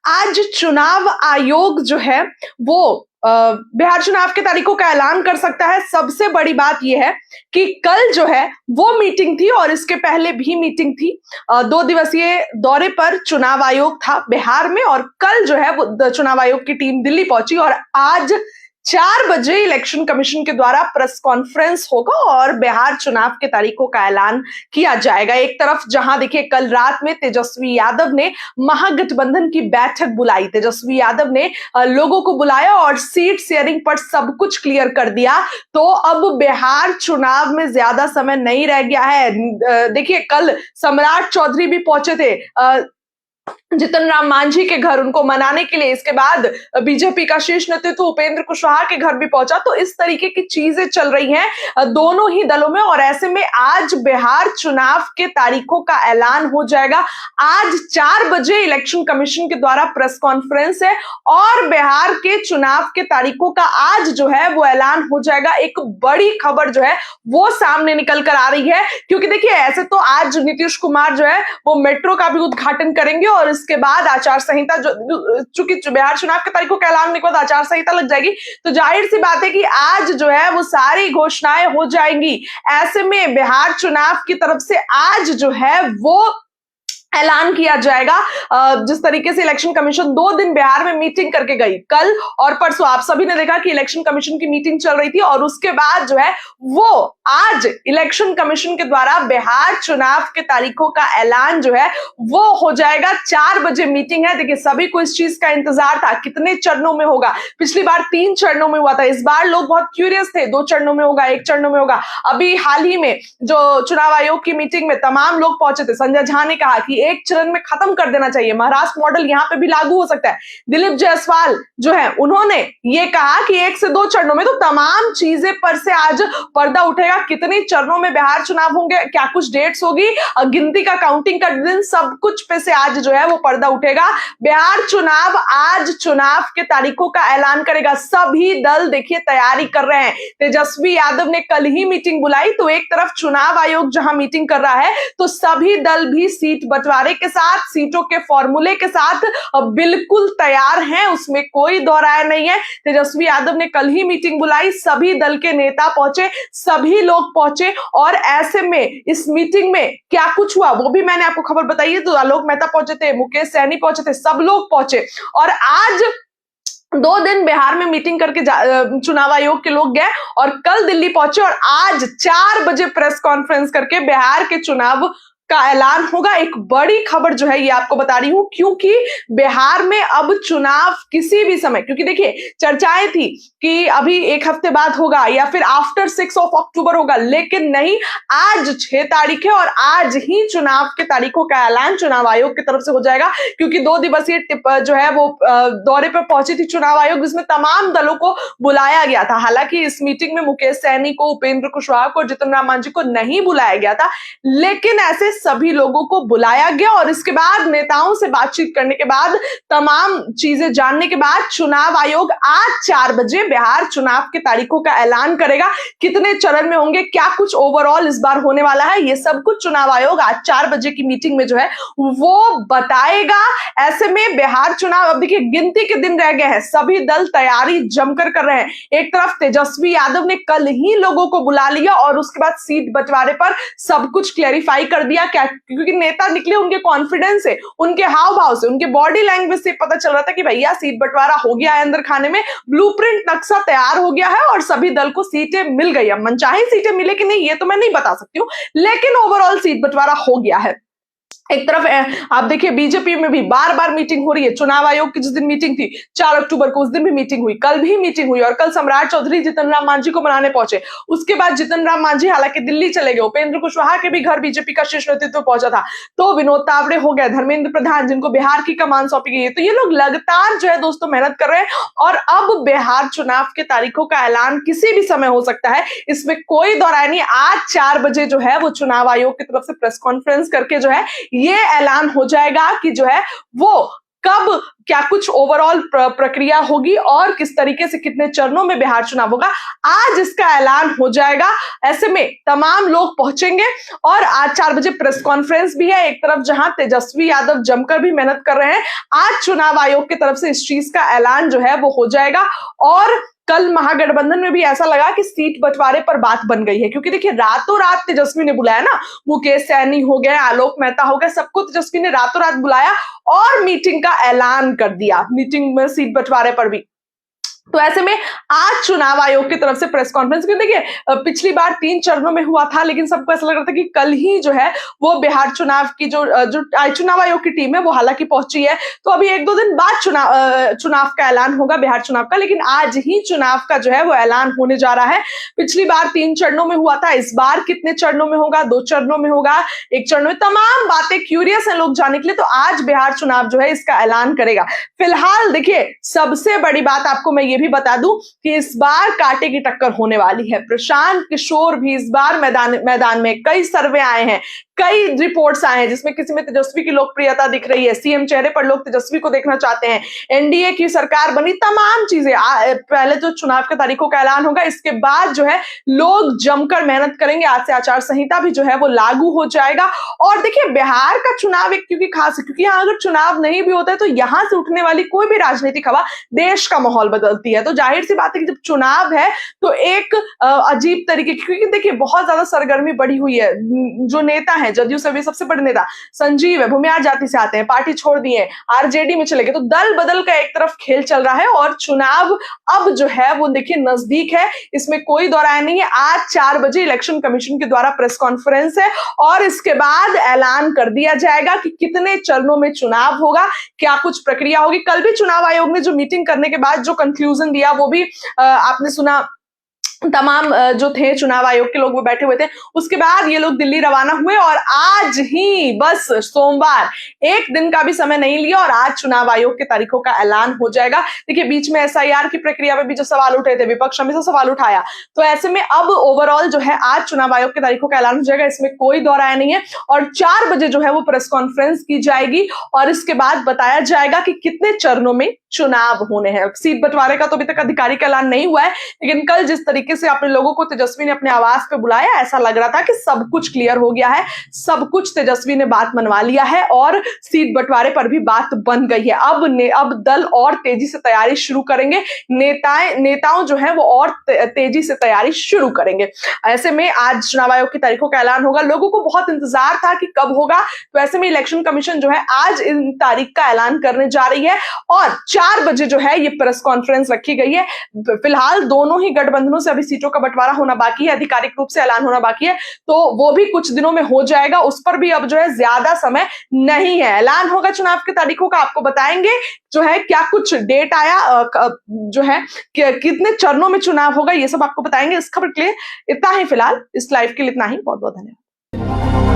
आज चुनाव आयोग जो है वो बिहार चुनाव के तारीखों का ऐलान कर सकता है। सबसे बड़ी बात यह है कि कल जो है वो मीटिंग थी और इसके पहले भी मीटिंग थी। 2 दिवसीय दौरे पर चुनाव आयोग था बिहार में और कल जो है वो चुनाव आयोग की टीम दिल्ली पहुंची और आज 4 बजे इलेक्शन कमीशन के द्वारा प्रेस कॉन्फ्रेंस होगा और बिहार चुनाव के तारीखों का ऐलान किया जाएगा। एक तरफ जहां देखिए कल रात में तेजस्वी यादव ने महागठबंधन की बैठक बुलाई, तेजस्वी यादव ने लोगों को बुलाया और सीट शेयरिंग पर सब कुछ क्लियर कर दिया। तो अब बिहार चुनाव में ज्यादा समय नहीं रह गया है। देखिए कल सम्राट चौधरी भी पहुंचे थे जितन राम मांझी के घर उनको मनाने के लिए। इसके बाद बीजेपी का शीर्ष नेतृत्व उपेंद्र कुशवाहा के घर भी पहुंचा। तो इस तरीके की चीजें चल रही हैं दोनों ही दलों में और ऐसे में आज बिहार चुनाव के तारीखों का ऐलान हो जाएगा। आज 4 बजे इलेक्शन कमीशन के द्वारा प्रेस कॉन्फ्रेंस है और बिहार के चुनाव के तारीखों का आज जो है वो ऐलान हो जाएगा। एक बड़ी खबर जो है वो सामने निकल कर आ रही है, क्योंकि देखिए ऐसे तो आज नीतीश कुमार जो है वो मेट्रो का भी उद्घाटन करेंगे और इसके बाद आचार संहिता जो चूंकि बिहार चुनाव के तारीखों का ऐलान होने के बाद आचार संहिता लग जाएगी, तो जाहिर सी बात है कि आज जो है वो सारी घोषणाएं हो जाएंगी। ऐसे में बिहार चुनाव की तरफ से आज जो है वो ऐलान किया जाएगा। जिस तरीके से इलेक्शन कमीशन 2 दिन बिहार में मीटिंग करके गई, कल और परसों आप सभी ने देखा कि इलेक्शन कमीशन की मीटिंग चल रही थी और उसके बाद जो है वो आज इलेक्शन कमीशन के द्वारा बिहार चुनाव के तारीखों का ऐलान जो है वो हो जाएगा। 4 बजे मीटिंग है। देखिए सभी को इस चीज का इंतजार था कितने चरणों में होगा। पिछली बार 3 चरणों में हुआ था, इस बार लोग बहुत क्यूरियस थे 2 चरणों में होगा, 1 चरणों में होगा। अभी हाल ही में जो चुनाव आयोग की मीटिंग में तमाम लोग पहुंचे थे, संजय झा ने कहा कि 1 चरण में खत्म कर देना चाहिए, महाराष्ट्र मॉडल यहां पे भी लागू हो सकता है। दिलीप जायसवाल जो है उन्होंने ये कहा कि 1 से 2 चरणों में। तो तमाम चीजें पर से आज पर्दा उठेगा। कितने चरणों में बिहार चुनाव होंगे, क्या कुछ डेट्स होगी, गिनती का काउंटिंग का दिन, सब कुछ पे से आज जो है वो पर्दा उठेगा। बिहार चुनाव आज चुनाव के तारीखों का ऐलान करेगा। सभी दल देखिए तैयारी कर रहे हैं। तेजस्वी यादव ने कल ही मीटिंग बुलाई, तो एक तरफ चुनाव आयोग जहां मीटिंग कर रहा है तो सभी दल भी सीट बंटवारे के साथ, सीटों के फॉर्मूले के साथ बिल्कुल तैयार हैं, उसमें कोई दो राय नहीं है। तेजस्वी यादव ने कल ही मीटिंग बुलाई, सभी दल के नेता पहुंचे, सभी लोग पहुंचे और ऐसे में इस मीटिंग में क्या कुछ हुआ वो भी मैंने आपको खबर बताई है। तो आलोक मेहता पहुंचे थे, मुकेश सहनी पहुंचे थे, सब लोग पहुंचे और आज 2 दिन बिहार में मीटिंग करके चुनाव आयोग के लोग गए और कल दिल्ली पहुंचे और आज 4 बजे प्रेस कॉन्फ्रेंस करके बिहार के चुनाव का ऐलान होगा। एक बड़ी खबर जो है ये आपको बता रही हूं, क्योंकि बिहार में अब चुनाव किसी भी समय, क्योंकि देखिए चर्चाएं थी कि अभी 1 हफ्ते बाद होगा या फिर आफ्टर 6 अक्टूबर होगा, लेकिन नहीं, आज 6 तारीख है और आज ही चुनाव के तारीखों का ऐलान चुनाव आयोग की तरफ से हो जाएगा। क्योंकि 2 दिवसीय जो है वो दौरे पर पहुंची थी चुनाव आयोग, जिसमें तमाम दलों को बुलाया गया था। हालांकि इस मीटिंग में मुकेश सहनी को, उपेंद्र कुशवाहा को, जितन राम मांझी को नहीं बुलाया गया था, लेकिन ऐसे सभी लोगों को बुलाया गया और इसके बाद नेताओं से बातचीत करने के बाद, तमाम चीजें जानने के बाद चुनाव आयोग आज 4 बजे बिहार चुनाव के तारीखों का ऐलान करेगा। कितने चरण में होंगे, क्या कुछ ओवरऑल इस बार होने वाला है, ये सब कुछ चुनाव आयोग आज 4 बजे की मीटिंग में जो है वो बताएगा। ऐसे में बिहार चुनाव, अब देखिए गिनती के दिन रह गए हैं, सभी दल तैयारी जमकर कर रहे हैं। एक तरफ तेजस्वी यादव ने कल ही लोगों को बुला लिया और उसके बाद सीट बंटवारे पर सब कुछ क्लैरिफाई कर दिया। क्या, क्योंकि नेता निकले उनके कॉन्फिडेंस से, उनके हाव भाव से, उनके बॉडी लैंग्वेज से पता चल रहा था कि भैया सीट बंटवारा हो गया है, अंदर खाने में ब्लूप्रिंट नक्शा तैयार हो गया है और सभी दल को सीटें मिल गई। अब मनचाही सीटें मिले कि नहीं ये तो मैं नहीं बता सकती हूँ, लेकिन ओवरऑल सीट बंटवारा हो गया है। एक तरफ आप देखिए बीजेपी में भी बार बार मीटिंग हो रही है। चुनाव आयोग की जिस दिन मीटिंग थी 4 अक्टूबर को, उस दिन भी मीटिंग हुई, कल भी मीटिंग हुई और कल सम्राट चौधरी जितन राम मांझी को मनाने पहुंचे। उसके बाद जितन राम मांझी हालांकि दिल्ली चले गए, उपेंद्र कुशवाहा के भी घर बीजेपी का शीर्ष नेतृत्व पहुंचा था, तो विनोद तावड़े हो गए, धर्मेंद्र प्रधान जिनको बिहार की कमान सौंपी गई है। तो ये लोग लगातार जो है दोस्तों मेहनत कर रहे हैं और अब बिहार चुनाव के तारीखों का ऐलान किसी भी समय हो सकता है, इसमें कोई दो राय नहीं। आज 4 बजे जो है वो चुनाव आयोग की तरफ से प्रेस कॉन्फ्रेंस करके जो है ये ऐलान हो जाएगा कि जो है वो कब क्या क्या कुछ ओवरऑल प्रक्रिया होगी और किस तरीके से कितने चरणों में बिहार चुनाव होगा, आज इसका ऐलान हो जाएगा। ऐसे में तमाम लोग पहुंचेंगे और आज 4 बजे प्रेस कॉन्फ्रेंस भी है। एक तरफ जहां तेजस्वी यादव जमकर भी मेहनत कर रहे हैं, आज चुनाव आयोग की तरफ से इस चीज का ऐलान जो है वो हो जाएगा। और कल महागठबंधन में भी ऐसा लगा कि सीट बंटवारे पर बात बन गई है, क्योंकि देखिए रातों रात तेजस्वी ने बुलाया ना, मुकेश सैनी हो गए, आलोक मेहता हो गए, सबको तेजस्वी ने रातों रात बुलाया और मीटिंग का ऐलान कर दिया, मीटिंग में सीट बंटवारे पर भी। तो ऐसे में आज चुनाव आयोग की तरफ से प्रेस कॉन्फ्रेंस, क्योंकि देखिए पिछली बार 3 चरणों में हुआ था, लेकिन सबको ऐसा लग रहा था कि कल ही जो है वो बिहार चुनाव की जो चुनाव आयोग की टीम है वो हालांकि पहुंची है, तो अभी 1-2 दिन बाद चुनाव का ऐलान होगा बिहार चुनाव का, लेकिन आज ही चुनाव का जो है वो ऐलान होने जा रहा है। पिछली बार 3 चरणों में हुआ था, इस बार कितने चरणों में होगा, 2 चरणों में होगा, 1 चरण में, तमाम बातें क्यूरियस है लोग जानने के लिए। तो आज बिहार चुनाव जो है इसका ऐलान करेगा। फिलहाल देखिए सबसे बड़ी बात आपको मैं भी बता दूं कि इस बार कांटे की टक्कर होने वाली है। प्रशांत किशोर भी इस बार मैदान में, कई सर्वे आए हैं, कई रिपोर्ट्स आए हैं जिसमें किसी में तेजस्वी की लोकप्रियता दिख रही है, सीएम चेहरे पर लोग तेजस्वी को देखना चाहते हैं, एनडीए की सरकार बनी, तमाम चीजें। पहले तो चुनाव के तारीखों का ऐलान होगा, इसके बाद जो है लोग जमकर मेहनत करेंगे। आज से आचार संहिता भी जो है वो लागू हो जाएगा। और देखिए बिहार का चुनाव एक क्योंकि खास है, क्योंकि यहाँ अगर चुनाव नहीं भी होता है तो यहाँ से उठने वाली कोई भी राजनीतिक हवा देश का माहौल बदलती है। तो जाहिर सी बात है कि जब चुनाव है तो एक अजीब तरीके की, क्योंकि देखिए बहुत ज्यादा सरगर्मी बढ़ी हुई है। जो नेता है जदयू से भी सबसे बड़े नेता संजीव है, भूमिहार जाति से आते हैं, पार्टी छोड़ दिए, आरजेडी में चले गए, तो दल बदल का एक तरफ खेल चल रहा है और चुनाव अब जो है वो देखिए नजदीक है, इसमें कोई दो राय नहीं है। आज 4 बजे इलेक्शन कमीशन के द्वारा प्रेस कॉन्फ्रेंस है और इसके बाद ऐलान कर दिया जाएगा कि कितने चरणों में चुनाव होगा, क्या कुछ प्रक्रिया होगी। कल भी चुनाव आयोग ने जो मीटिंग करने के बाद जो कंक्लूजन दिया वो भी आपने सुना, तमाम जो थे चुनाव आयोग के लोग वो बैठे हुए थे। उसके बाद ये लोग दिल्ली रवाना हुए और आज ही बस सोमवार, 1 दिन का भी समय नहीं लिया और आज चुनाव आयोग के तारीखों का ऐलान हो जाएगा। देखिए बीच में एसआईआर की प्रक्रिया में भी जो सवाल उठे थे, विपक्ष हमेशा सवाल उठाया, तो ऐसे में अब ओवरऑल जो है आज चुनाव आयोग के तारीखों का ऐलान हो जाएगा, इसमें कोई दो राय नहीं है। और 4 बजे जो है वो प्रेस कॉन्फ्रेंस की जाएगी और इसके बाद बताया जाएगा कि कितने चरणों में चुनाव होने हैं। सीट बंटवारे का तो अभी तक आधिकारिक ऐलान नहीं हुआ है, लेकिन कल जिस तरीके से अपने लोगों को तेजस्वी ने अपने आवास पे बुलाया, ऐसा लग रहा था कि सब कुछ क्लियर हो गया है, सब कुछ तेजस्वी ने बात मनवा लिया है और सीट बंटवारे पर भी बात बन गई है। अब दल और तेजी से तैयारी शुरू करेंगे, नेताओं जो है वो और तेजी से तैयारी शुरू करेंगे। ऐसे में आज चुनाव आयोग की तारीखों का ऐलान होगा, लोगों को बहुत इंतजार था कि कब होगा, तो ऐसे में इलेक्शन कमीशन जो है आज इन तारीख का ऐलान करने जा रही है और 4 बजे जो है ये प्रेस कॉन्फ्रेंस रखी गई है। फिलहाल दोनों ही गठबंधनों से अभी सीटों का बंटवारा होना बाकी है, आधिकारिक रूप से ऐलान होना बाकी है, तो वो भी कुछ दिनों में हो जाएगा। उस पर भी अब जो है ज्यादा समय नहीं है। ऐलान होगा चुनाव के तारीखों का, आपको बताएंगे जो है क्या कुछ डेट आया, जो है कितने चरणों में चुनाव होगा, ये सब आपको बताएंगे। इस खबर के लिए इतना ही फिलहाल, इस लाइव के लिए इतना ही। बहुत बहुत धन्यवाद।